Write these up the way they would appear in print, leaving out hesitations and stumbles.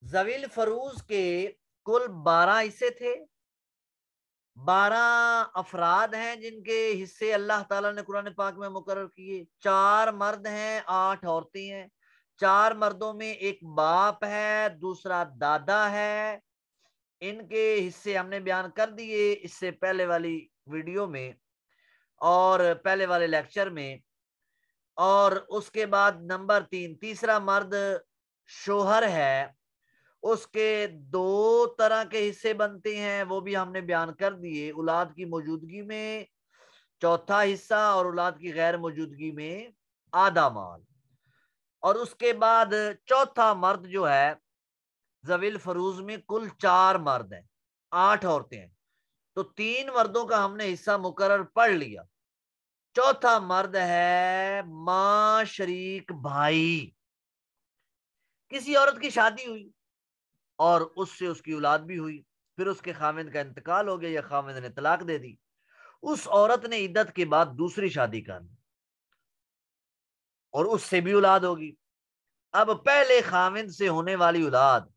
जवील फरूज के कुल 12 हिस्से थे। 12 अफराद हैं जिनके हिस्से अल्लाह ताला ने कुरान पाक में मुकर्रर किए। 4 मर्द हैं, 8 औरतें हैं। 4 मर्दों में एक बाप है, दूसरा दादा है। इनके हिस्से हमने बयान कर दिए इससे पहले वाली वीडियो में और पहले वाले लेक्चर में। और उसके बाद नंबर 3, तीसरा मर्द शोहर है, उसके 2 तरह के हिस्से बनते हैं, वो भी हमने बयान कर दिए। औलाद की मौजूदगी में चौथा हिस्सा और औलाद की गैर मौजूदगी में आधा माल। और उसके बाद चौथा मर्द जो है, जवील फरूज में कुल 4 मर्द हैं, 8 औरतें हैं। तो 3 मर्दों का हमने हिस्सा मुकर्रर पढ़ लिया। चौथा मर्द है मां शरीक भाई। किसी औरत की शादी हुई और उससे उसकी औलाद भी हुई, फिर उसके खामिद का इंतकाल हो गया या खामिद ने तलाक दे दी। उस औरत ने इद्दत के बाद दूसरी शादी कर ली और उससे भी औलाद होगी। अब पहले खामिद से होने वाली औलाद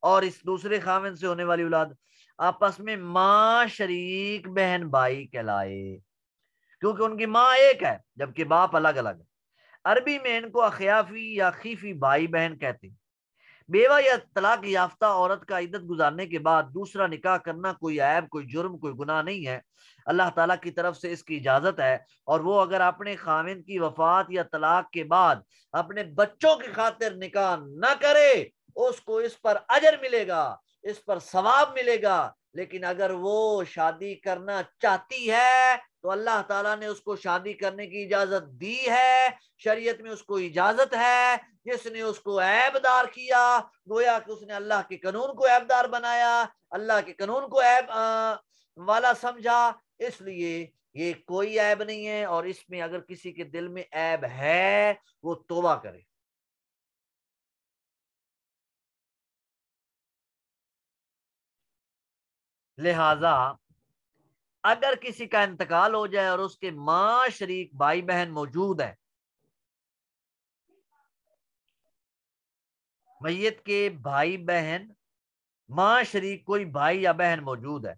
और इस दूसरे खामिद से होने वाली औलाद आपस में मां शरीक बहन भाई कहलाए, क्योंकि उनकी मां एक है जबकि बाप अलग अलग है। अरबी में इनको अखियाफी या खीफी भाई बहन कहते हैं। बेवा या तलाक याफ्ता औरत का इद्दत गुजारने के बाद दूसरा निकाह करना कोई ऐब, कोई जुर्म, कोई गुनाह नहीं है। अल्लाह ताला की तरफ से इसकी इजाजत है। और वो अगर अपने खामिद की वफात या तलाक के बाद अपने बच्चों की खातिर निकाह न करे, उसको इस पर अजर मिलेगा, इस पर सवाब मिलेगा। लेकिन अगर वो शादी करना चाहती है तो अल्लाह ताला ने उसको शादी करने की इजाजत दी है, शरीयत में उसको इजाजत है। जिसने उसको ऐबदार किया, गोया कि उसने अल्लाह के कानून को ऐबदार बनाया, अल्लाह के कानून को ऐब वाला समझा। इसलिए ये कोई ऐब नहीं है। और इसमें अगर किसी के दिल में ऐब है वो तौबा करे। लिहाजा अगर किसी का इंतकाल हो जाए और उसके मां शरीक भाई बहन मौजूद है, मैयत के भाई बहन मां शरीक कोई भाई या बहन मौजूद है,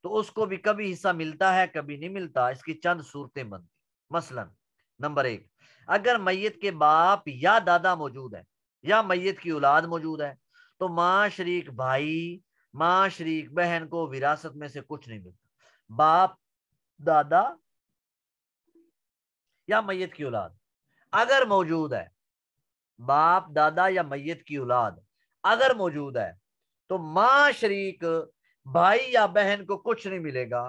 तो उसको भी कभी हिस्सा मिलता है कभी नहीं मिलता। इसकी चंद सूरतें बनती। मसलन नंबर 1, अगर मैयत के बाप या दादा मौजूद है या मैयत की औलाद मौजूद है तो मां शरीक भाई मां शरीक बहन को विरासत में से कुछ नहीं मिलता। बाप, दादा या मैयत की औलाद अगर मौजूद है, बाप, दादा या मैयत की औलाद अगर मौजूद है तो मां शरीक भाई या बहन को कुछ नहीं मिलेगा।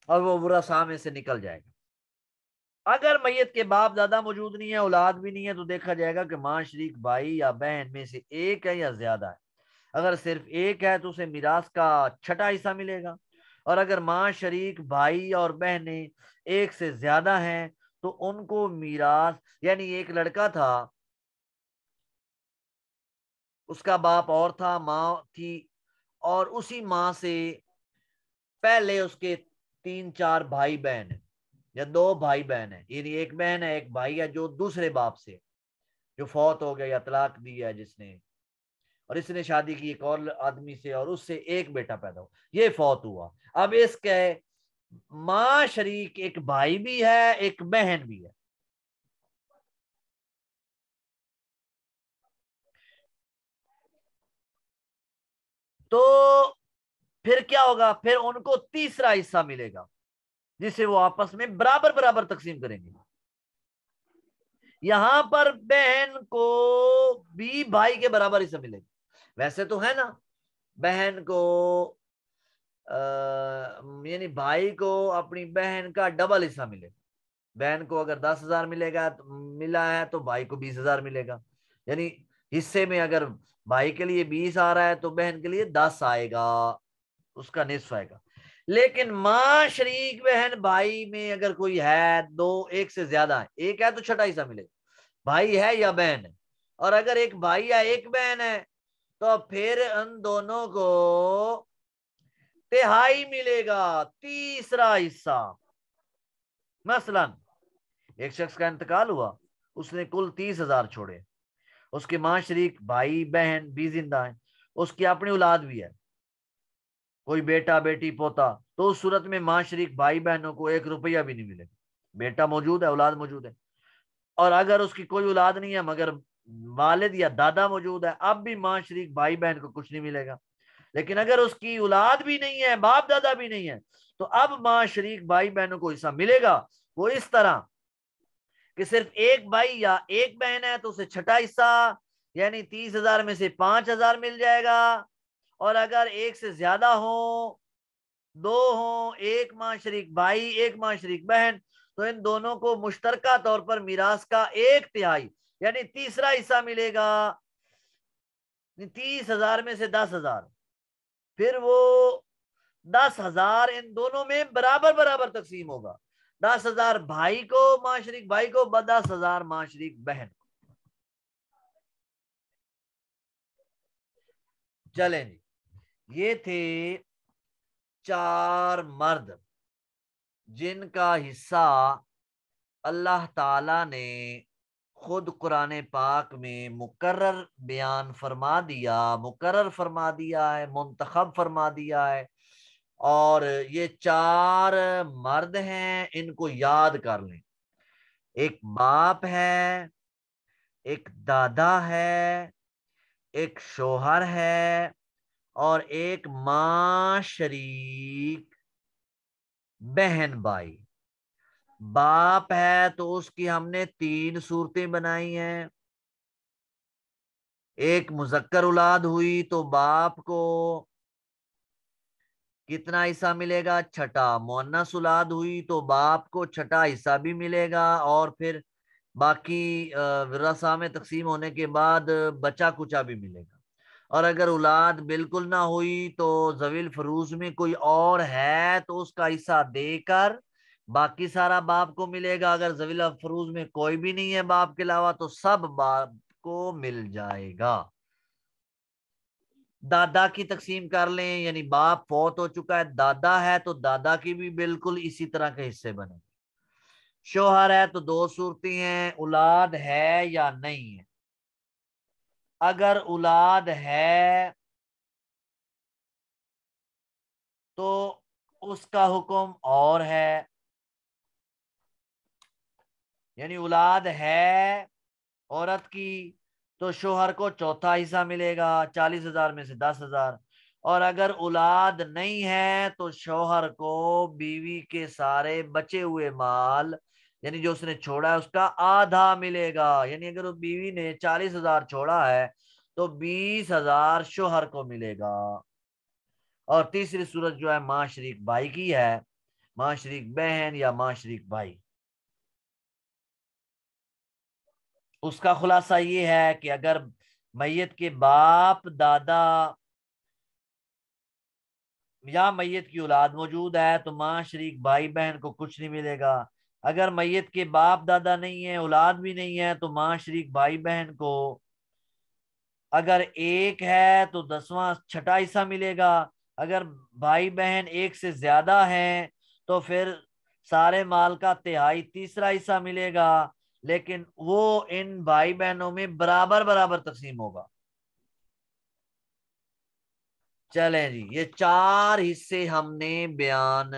और वो बुरा सामे से निकल जाएगा। अगर मैयत के बाप दादा मौजूद नहीं है, औलाद भी नहीं है, तो देखा जाएगा कि मां शरीक भाई या बहन में से एक है या ज्यादा है। अगर सिर्फ एक है तो उसे मिरास का छठा हिस्सा मिलेगा। और अगर मां शरीक भाई और बहनें एक से ज्यादा हैं तो उनको मिरास, यानी एक लड़का था, उसका बाप और था, माँ थी, और उसी माँ से पहले उसके 3-4 भाई बहन है या 2 भाई बहन है, यानी एक बहन है एक भाई है जो दूसरे बाप से, जो फौत हो गया या तलाक दिया है जिसने, और इसने शादी की एक और आदमी से और उससे एक बेटा पैदा हुआ, ये फौत हुआ। अब इसके मां शरीक एक भाई भी है एक बहन भी है। तो फिर क्या होगा, फिर उनको तीसरा हिस्सा मिलेगा जिसे वो आपस में बराबर बराबर तकसीम करेंगे। यहां पर बहन को भी भाई के बराबर हिस्सा मिलेगा। वैसे तो है ना, बहन को यानी भाई को अपनी बहन का डबल हिस्सा मिलेगा। बहन को अगर 10,000 मिलेगा तो मिला है तो भाई को 20,000 मिलेगा। यानी हिस्से में अगर भाई के लिए 20 आ रहा है तो बहन के लिए 10 आएगा, उसका निस्फ आएगा। लेकिन मां शरीक बहन भाई में अगर कोई है, दो एक से ज्यादा है, एक है तो छठा हिस्सा मिलेगा, भाई है या बहन है। और अगर एक भाई या एक बहन है तो फिर उन दोनों को तिहाई मिलेगा, तीसरा हिस्सा। मसलन एक शख्स का इंतकाल हुआ, उसने कुल 30,000 छोड़े, उसके मां शरीक भाई बहन भी जिंदा है, उसकी अपनी औलाद भी है, कोई बेटा बेटी पोता, तो उस सूरत में मां शरीक भाई बहनों को 1 रुपया भी नहीं मिलेगा। बेटा मौजूद है, औलाद मौजूद है। और अगर उसकी कोई औलाद नहीं है मगर वालिद या दादा मौजूद है, अब भी मां शरीक भाई बहन को कुछ नहीं मिलेगा। लेकिन अगर उसकी औलाद भी नहीं है, बाप दादा भी नहीं है, तो अब मां शरीक भाई बहनों को हिस्सा मिलेगा। वो इस तरह कि सिर्फ एक भाई या एक बहन है तो उसे छठा हिस्सा, यानी 30,000 में से 5,000 मिल जाएगा। और अगर एक से ज्यादा हो, दो हो, एक मां शरीक भाई एक मां शरीक बहन, तो इन दोनों को मुश्तरका तौर पर मिरास का 1/3 यानी तीसरा हिस्सा मिलेगा। 30,000 में से 10,000, फिर वो 10,000 इन दोनों में बराबर बराबर तकसीम होगा। 10,000 भाई को, मां शरीक भाई को, 10,000 मां शरीक बहन को। चलें जी, ये थे 4 मर्द जिनका हिस्सा अल्लाह ताला ने खुद कुरान पाक में मुकर्रर बयान फरमा दिया, मुकर्रर फरमा दिया है, मुंतखब फरमा दिया है। और ये 4 मर्द हैं, इनको याद कर लें। एक बाप है, एक दादा है, एक शोहर है, और एक मां शरीक बहन भाई। बाप है तो उसकी हमने 3 सूरतें बनाई हैं। एक मुजक्कर औलाद हुई तो बाप को कितना हिस्सा मिलेगा? छठा। मुअन्नस औलाद हुई तो बाप को छठा हिस्सा भी मिलेगा। और फिर बाकी विरासा में तकसीम होने के बाद बचा कुचा भी मिलेगा। और अगर औलाद बिल्कुल ना हुई तो जवील फरूज में कोई और है तो उसका हिस्सा देकर बाकी सारा बाप को मिलेगा। अगर जवील फरूज में कोई भी नहीं है बाप के अलावा तो सब बाप को मिल जाएगा। दादा की तकसीम कर लें, यानी बाप फौत हो चुका है, दादा है तो दादा की भी बिल्कुल इसी तरह के हिस्से बने। शोहर है तो 2 सूरतें हैं, औलाद है या नहीं है। अगर औलाद है तो उसका हुक्म और है, यानी औलाद है औरत की तो शोहर को चौथा हिस्सा मिलेगा, 40,000 में से 10,000। और अगर औलाद नहीं है तो शोहर को बीवी के सारे बचे हुए माल, यानी जो उसने छोड़ा है उसका आधा मिलेगा। यानी अगर उस बीवी ने 40,000 छोड़ा है तो 20,000 शोहर को मिलेगा। और तीसरी सूरत जो है मां शरीक भाई की है, मां शरीक बहन या मां शरीक भाई। उसका खुलासा ये है कि अगर मैयत के बाप दादा या मैयत की औलाद मौजूद है तो मां शरीक भाई बहन को कुछ नहीं मिलेगा। अगर मैयत के बाप दादा नहीं है, औलाद भी नहीं है, तो मां शरीक भाई बहन को अगर एक है तो 10वां छठा हिस्सा मिलेगा। अगर भाई बहन एक से ज्यादा हैं तो फिर सारे माल का तिहाई तीसरा हिस्सा मिलेगा। लेकिन वो इन भाई बहनों में बराबर बराबर तकसीम होगा। चलें जी, ये 4 हिस्से हमने बयान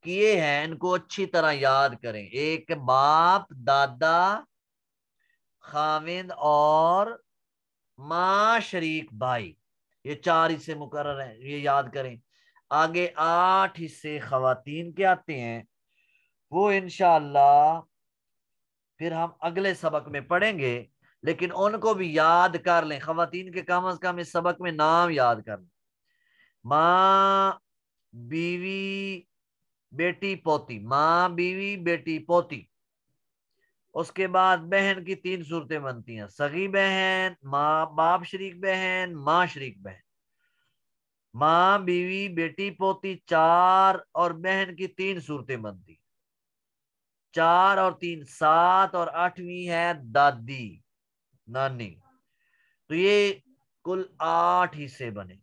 किए हैं, इनको अच्छी तरह याद करें। एक बाप दादा खाविंद और मां शरीक भाई, ये 4 हिस्से मुकर्रर हैं, ये याद करें। आगे 8 हिस्से खवातीन के आते हैं, वो इंशाअल्लाह फिर हम अगले सबक में पढ़ेंगे। लेकिन उनको भी याद कर लें, खवातीन के कम से कम इस सबक में नाम याद कर लें। माँ बीवी बेटी पोती, माँ बीवी बेटी पोती। उसके बाद बहन की 3 सूरतें बनती हैं, सगी बहन, माँ बाप शरीक बहन, माँ शरीक बहन। माँ बीवी बेटी पोती 4 और बहन की 3 सूरतें बनती। 4 और 3 7 और 8वीं है दादी, नानी। तो ये कुल 8 हिस्से बने,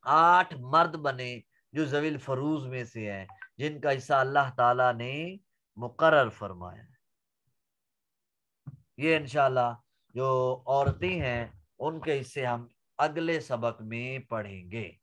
8 मर्द बने जो जवील फरूज में से हैं, जिनका हिस्सा अल्लाह ताला ने मुकर्रर फरमाया। ये इंशाल्लाह जो औरतें हैं उनके हिस्से हम अगले सबक में पढ़ेंगे।